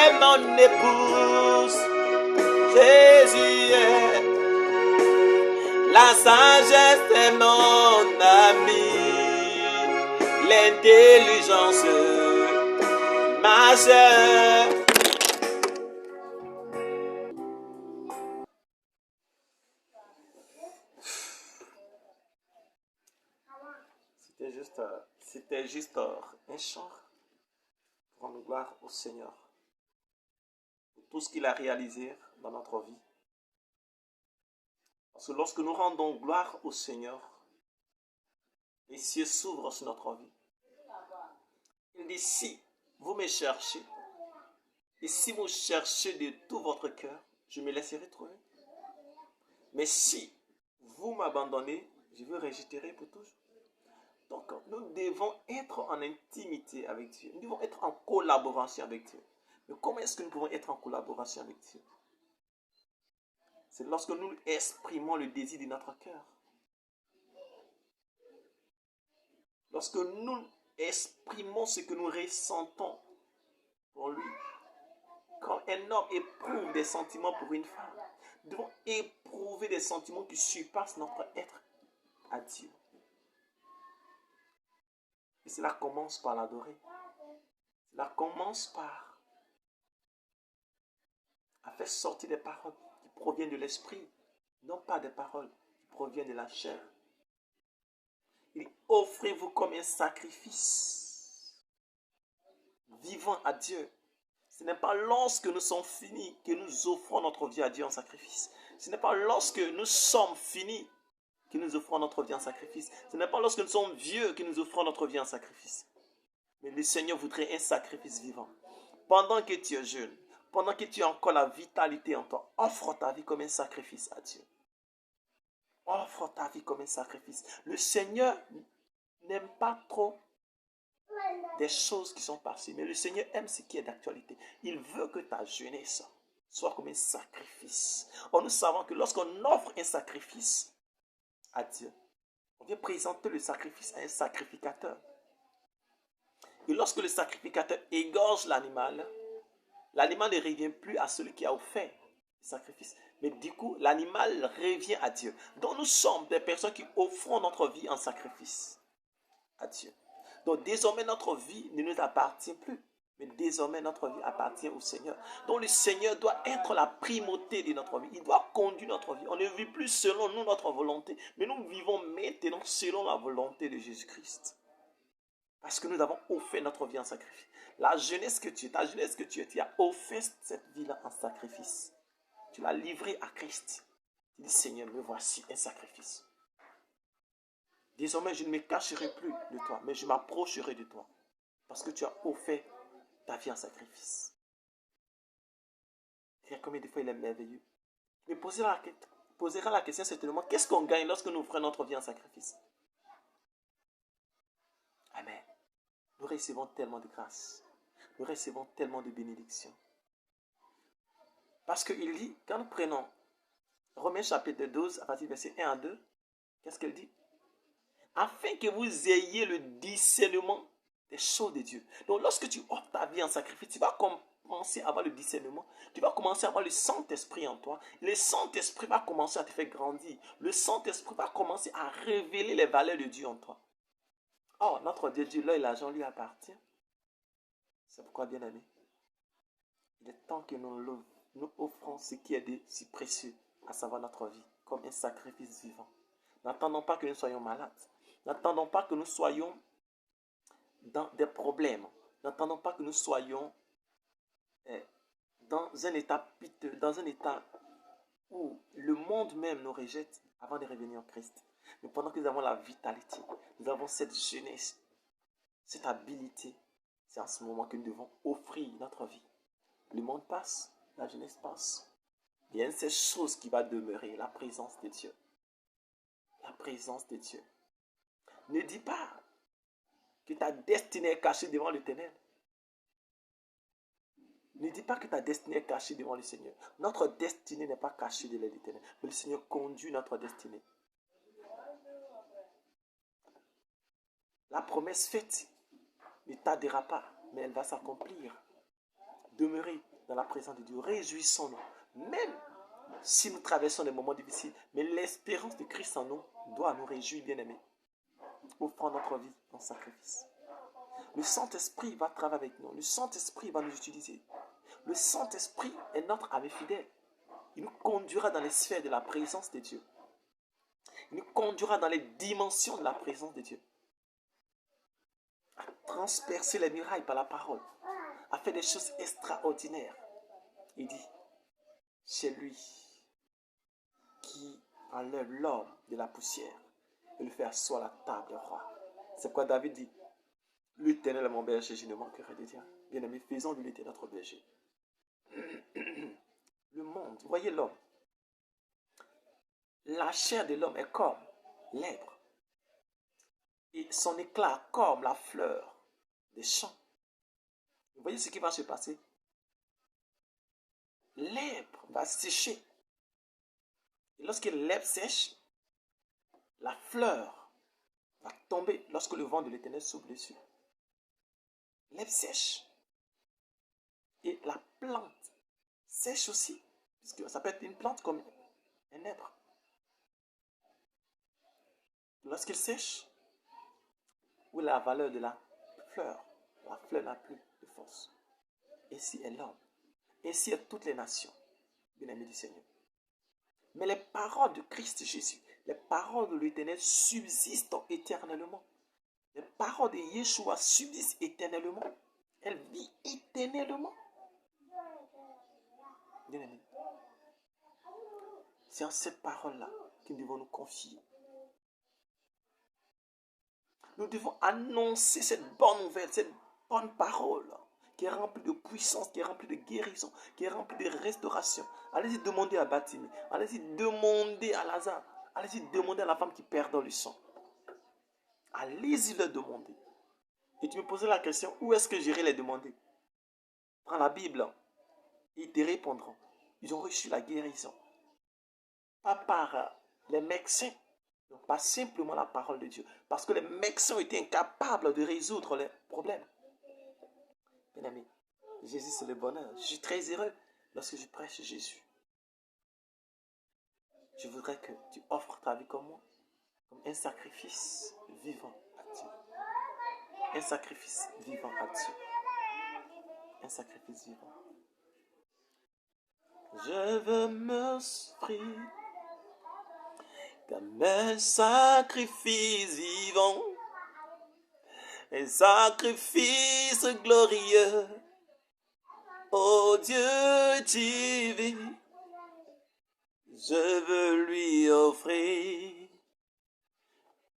est mon épouse. Jésus est la sagesse est mon ami. L'intelligence, ma sœur. C'était juste un chant pour rendre gloire au Seigneur pour tout ce qu'il a réalisé dans notre vie. Parce que lorsque nous rendons gloire au Seigneur, les cieux s'ouvrent sur notre vie. Il dit, si vous me cherchez, et si vous cherchez de tout votre cœur, je me laisserai trouver. Mais si vous m'abandonnez, je vous rejetterai pour toujours. Donc, nous devons être en intimité avec Dieu. Nous devons être en collaboration avec Dieu. Mais comment est-ce que nous pouvons être en collaboration avec Dieu? C'est lorsque nous exprimons le désir de notre cœur. Lorsque nous exprimons ce que nous ressentons pour lui. Quand un homme éprouve des sentiments pour une femme, nous devons éprouver des sentiments qui surpassent notre être à Dieu. Et cela commence par l'adorer. Cela commence par faire sortir des paroles qui proviennent de l'esprit, non pas des paroles qui proviennent de la chair. Il dit, offrez-vous comme un sacrifice vivant à Dieu. Ce n'est pas lorsque nous sommes finis que nous offrons notre vie à Dieu en sacrifice. Ce n'est pas lorsque nous sommes finis que nous offrons notre vie en sacrifice. Ce n'est pas lorsque nous sommes vieux que nous offrons notre vie en sacrifice. Mais le Seigneur voudrait un sacrifice vivant. Pendant que tu es jeune, pendant que tu as encore la vitalité en toi, offre ta vie comme un sacrifice à Dieu. Offre ta vie comme un sacrifice. Le Seigneur n'aime pas trop des choses qui sont passées, mais le Seigneur aime ce qui est d'actualité. Il veut que ta jeunesse soit comme un sacrifice. Or, nous savons que lorsqu'on offre un sacrifice à Dieu, on vient présenter le sacrifice à un sacrificateur. Et lorsque le sacrificateur égorge l'animal, l'animal ne revient plus à celui qui a offert le sacrifice. Mais du coup, l'animal revient à Dieu. Donc nous sommes des personnes qui offrons notre vie en sacrifice à Dieu. Donc désormais notre vie ne nous appartient plus. Mais désormais notre vie appartient au Seigneur. Donc le Seigneur doit être la primauté de notre vie. Il doit conduire notre vie. On ne vit plus selon nous notre volonté. Mais nous vivons maintenant selon la volonté de Jésus-Christ. Parce que nous avons offert notre vie en sacrifice. La jeunesse que tu es, ta jeunesse que tu es, tu as offert cette vie-là en sacrifice. Tu l'as livrée à Christ. Tu dis, Seigneur, me voici un sacrifice. Désormais, je ne me cacherai plus de toi, mais je m'approcherai de toi. Parce que tu as offert ta vie en sacrifice. Et combien de fois il est merveilleux. Mais posera la question certainement, qu'est-ce qu'on gagne lorsque nous offrons notre vie en sacrifice? Amen. Nous recevons tellement de grâce. Nous recevons tellement de bénédictions. Parce qu'il dit, quand nous prenons Romains chapitre 12, à partir du verset 1 à 2, qu'est-ce qu'il dit? Afin que vous ayez le discernement des choses de Dieu. Donc lorsque tu offres ta vie en sacrifice, tu vas commencer à avoir le discernement. Tu vas commencer à avoir le Saint-Esprit en toi. Le Saint-Esprit va commencer à te faire grandir. Le Saint-Esprit va commencer à révéler les valeurs de Dieu en toi. Oh, notre Dieu, l'or et l'argent lui appartient. C'est pourquoi, bien aimé, il est temps que nous offrons ce qui est de si précieux, à savoir notre vie, comme un sacrifice vivant. N'attendons pas que nous soyons malades. N'attendons pas que nous soyons dans des problèmes. N'attendons pas que nous soyons dans un état piteux, dans un état où le monde même nous rejette avant de revenir en Christ. Mais pendant que nous avons la vitalité, nous avons cette jeunesse, cette habilité, c'est en ce moment que nous devons offrir notre vie. Le monde passe, la jeunesse passe. Il y a une seule chose qui va demeurer, la présence de Dieu. La présence de Dieu. Ne dis pas que ta destinée est cachée devant l'Éternel. Ne dis pas que ta destinée est cachée devant le Seigneur. Notre destinée n'est pas cachée devant l'Éternel. Mais le Seigneur conduit notre destinée. La promesse faite ne tardera pas, mais elle va s'accomplir Demeurez dans la présence de Dieu. Réjouissons-nous. Même si nous traversons des moments difficiles, mais l'espérance de Christ en nous doit nous réjouir, bien-aimés. Offrons notre vie en sacrifice. Le Saint-Esprit va travailler avec nous. Le Saint-Esprit va nous utiliser. Le Saint-Esprit est notre ami fidèle. Il nous conduira dans les sphères de la présence de Dieu. Il nous conduira dans les dimensions de la présence de Dieu. À transpercer les murailles par la parole. À faire des choses extraordinaires. Il dit, c'est lui qui enlève l'homme de la poussière et le fait asseoir à la table des rois. C'est quoi David dit? L'Éternel est mon berger, je ne manquerai de rien. Bien-aimé, faisons de l'Éternel notre berger. Le monde, vous voyez l'homme. La chair de l'homme est comme l'herbe. Et son éclat comme la fleur des champs. Vous voyez ce qui va se passer? L'herbe va sécher. Et lorsque l'herbe sèche, la fleur va tomber lorsque le vent de l'Éternel souffle dessus. L'herbe sèche. Et la plante sèche aussi. Puisque ça peut être une plante comme un arbre. Lorsqu'il sèche, où est la valeur de la fleur n'a plus de force. Ainsi est l'homme. Ainsi est toutes les nations, bien-aimés du Seigneur. Mais les paroles de Christ Jésus, les paroles de l'Éternel subsistent éternellement. Les paroles de Yeshua subsistent éternellement. Elles vivent éternellement. Bien-aimés, c'est en cette parole-là que nous devons nous confier. Nous devons annoncer cette bonne nouvelle, cette bonne parole qui est remplie de puissance, qui est remplie de guérison, qui est remplie de restauration. Allez-y demander à Batimée, allez-y demander à Lazare, allez-y demander à la femme qui perd dans le sang. Allez-y leur demander. Et tu me posais la question, où est-ce que j'irai les demander? Prends la Bible, ils te répondront. Ils ont reçu la guérison. Pas par les médecins, donc pas simplement la parole de Dieu. Parce que les médecins ont été incapables de résoudre les problèmes. Bien aimé, Jésus c'est le bonheur. Je suis très heureux lorsque je prêche Jésus. Je voudrais que tu offres ta vie comme moi, comme un sacrifice vivant à Dieu. Un sacrifice vivant à Dieu. Un sacrifice vivant. Je veux m'offrir comme un sacrifice vivant, un sacrifice glorieux, ô Dieu divin. Je veux lui offrir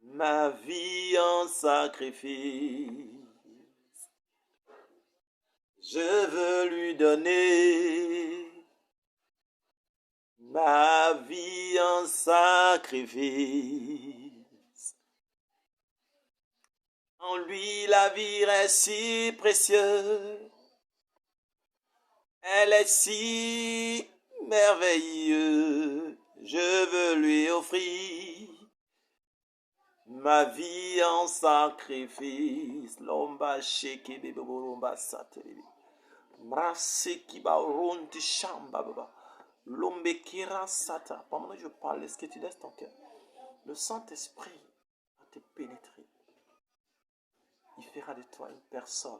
ma vie en sacrifice. Je veux lui donner ma vie en sacrifice. En lui la vie est si précieuse. Elle est si merveilleuse. Je veux lui offrir ma vie en sacrifice. Lomba sheke bebe boromba sateli. Mraseki ba ronti shamba baba. L'ombe kira sata. Pendant que je parle, est-ce que tu laisses ton cœur? Le Saint-Esprit va te pénétrer. Il fera de toi une personne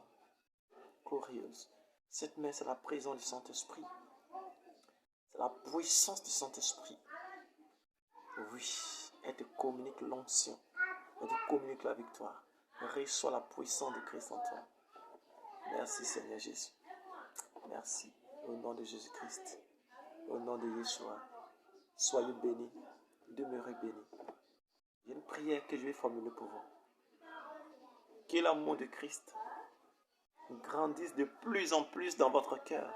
glorieuse. Cette main, c'est la présence du Saint-Esprit. C'est la puissance du Saint-Esprit. Oui, elle te communique l'onction. Elle te communique la victoire. Reçois la puissance de Christ en toi. Merci Seigneur Jésus. Merci. Au nom de Jésus-Christ. Au nom de Yeshua. Soyez bénis. Demeurez bénis. Il y a une prière que je vais formuler pour vous. Que l'amour de Christ grandisse de plus en plus dans votre cœur.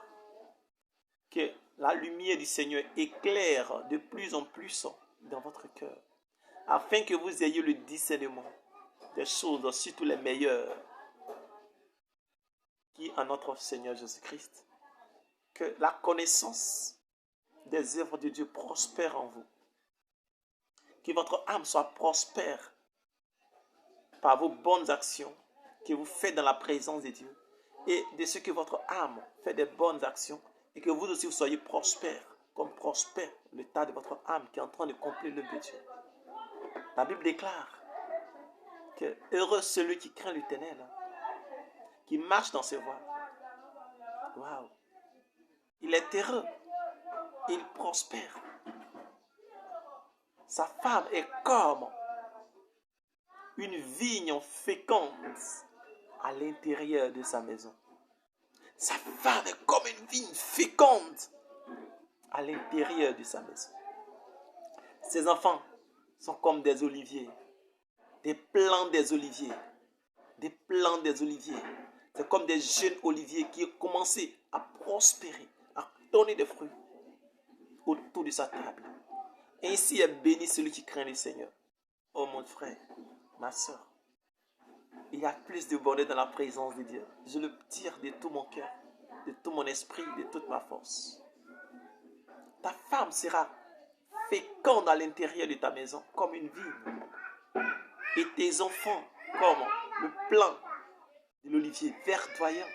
Que la lumière du Seigneur éclaire de plus en plus dans votre cœur. Afin que vous ayez le discernement des choses, surtout les meilleures, qui en notre Seigneur Jésus-Christ. Que la connaissance des œuvres de Dieu prospère en vous. Que votre âme soit prospère par vos bonnes actions que vous faites dans la présence de Dieu. et de ce que votre âme fait des bonnes actions et que vous aussi vous soyez prospères, comme prospère l'état de votre âme qui est en train de accomplir le but de Dieu. La Bible déclare que heureux celui qui craint l'Éternel, qui marche dans ses voies. Waouh! Il est heureux, il prospère. Sa femme est comme une vigne féconde à l'intérieur de sa maison. Sa femme est comme une vigne féconde à l'intérieur de sa maison. Ses enfants sont comme des oliviers, des plants des oliviers, des plants des oliviers. C'est comme des jeunes oliviers qui ont commencé à prospérer, à donner des fruits autour de sa table. Ainsi est béni celui qui craint le Seigneur. Oh mon frère, ma soeur, il y a plus de bonheur dans la présence de Dieu. Je le tire de tout mon cœur, de tout mon esprit, de toute ma force. Ta femme sera féconde à l'intérieur de ta maison, comme une vigne. Et tes enfants, comme le plant de l'olivier verdoyant